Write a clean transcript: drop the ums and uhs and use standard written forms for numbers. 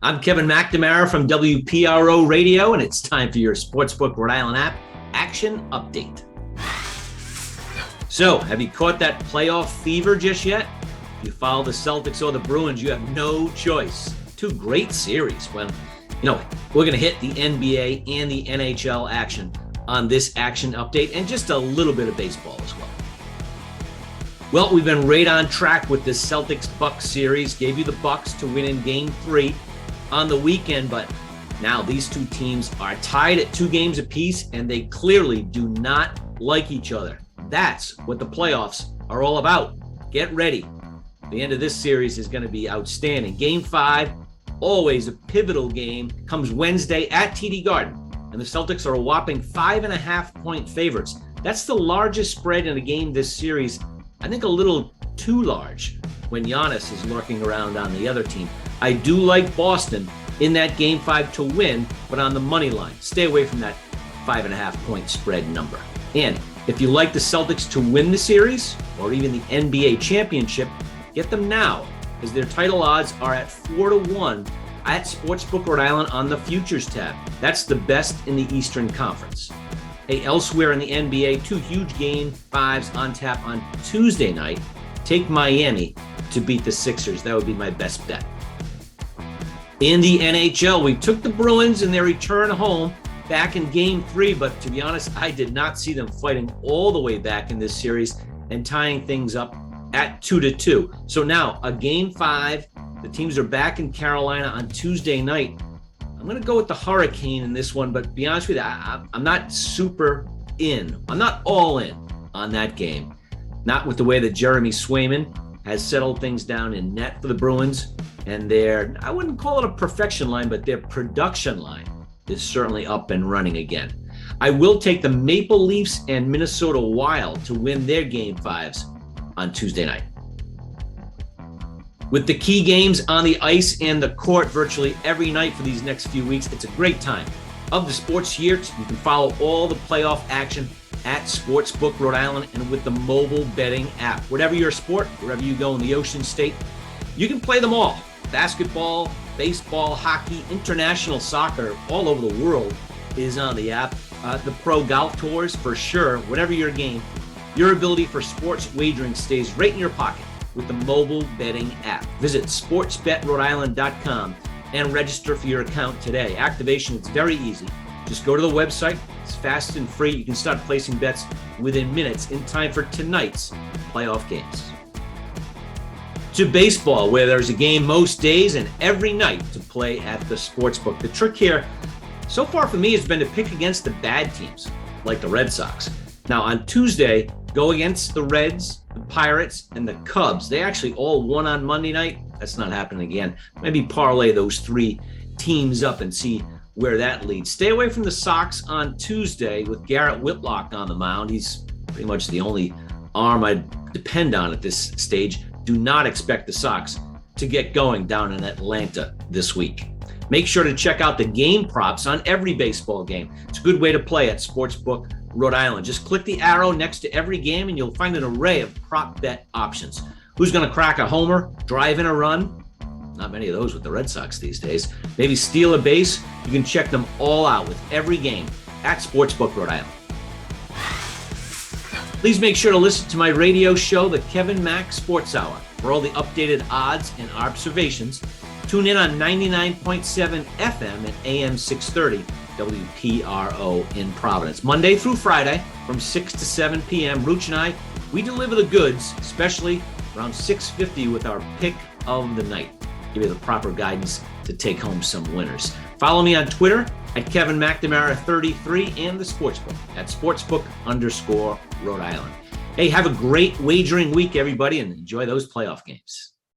I'm Kevin McNamara from WPRO Radio, and it's time for your Sportsbook Rhode Island app action update. So, have you caught that playoff fever just yet? If you follow the Celtics or the Bruins, you have no choice. Two great series. Well, we're going to hit the NBA and the NHL action on this action update, and just a little bit of baseball as well. Well, we've been right on track with this Celtics-Bucks series. Gave you the Bucks to win in Game 3 on the weekend, but now these two teams are tied at 2 games apiece, and they clearly do not like each other. That's what the playoffs are all about. Get ready. The end of this series is going to be outstanding. Game 5, always a pivotal game, comes Wednesday at TD Garden, and the Celtics are a whopping 5.5-point favorites. That's the largest spread in a game this series. I think a little too large when Giannis is lurking around on the other team. I do like Boston in that Game 5 to win, but on the money line. Stay away from that 5.5-point spread number. And if you like the Celtics to win the series or even the NBA championship, get them now, because their title odds are at 4-1 at Sportsbook Rhode Island on the Futures tab. That's the best in the Eastern Conference. Hey, elsewhere in the NBA, 2 huge Game 5s on tap on Tuesday night. Take Miami to beat the Sixers. That would be my best bet. In the NHL, we took the Bruins in their return home back in Game 3, but to be honest, I did not see them fighting all the way back in this series and tying things up at 2-2. So now a Game 5, the teams are back in Carolina on Tuesday night. I'm going to go with the Hurricane in this one, but to be honest with you, I'm not super in. I'm not all in on that game. Not with the way that Jeremy Swayman has settled things down in net for the Bruins. And I wouldn't call it a perfection line, but their production line is certainly up and running again. I will take the Maple Leafs and Minnesota Wild to win their Game 5s on Tuesday night. With the key games on the ice and the court virtually every night for these next few weeks, it's a great time of the sports year. You can follow all the playoff action at Sportsbook Rhode Island and with the mobile betting app. Whatever your sport, wherever you go in the Ocean State, you can play them all. Basketball, baseball, hockey, international soccer, all over the world is on the app. The pro golf tours, for sure. Whatever your game, your ability for sports wagering stays right in your pocket with the mobile betting app. Visit SportsBetRhodeIsland.com and register for your account today. Activation is very easy. Just go to the website. It's fast and free. You can start placing bets within minutes in time for tonight's playoff games. To baseball, where there's a game most days and every night to play at the sportsbook. The trick here, so far for me, has been to pick against the bad teams, like the Red Sox. Now, on Tuesday, go against the Reds, the Pirates, and the Cubs. They actually all won on Monday night. That's not happening again. Maybe parlay those 3 teams up and see where that leads. Stay away from the Sox on Tuesday with Garrett Whitlock on the mound. He's pretty much the only arm I'd depend on at this stage. Do not expect the Sox to get going down in Atlanta this week. Make sure to check out the game props on every baseball game. It's a good way to play at Sportsbook Rhode Island. Just click the arrow next to every game and you'll find an array of prop bet options. Who's going to crack a homer, drive in a run? Not many of those with the Red Sox these days. Maybe steal a base. You can check them all out with every game at Sportsbook Rhode Island. Please make sure to listen to my radio show, the Kevin Mack Sports Hour, for all the updated odds and observations. Tune in on 99.7 FM and AM 630 WPRO in Providence. Monday through Friday from 6 to 7 p.m. Rooch and I, we deliver the goods, especially around 6:50 with our pick of the night. Give you the proper guidance to take home some winners. Follow me on Twitter at Kevin McNamara 33 and the Sportsbook at Sportsbook_Rhode Island. Hey, have a great wagering week, everybody, and enjoy those playoff games.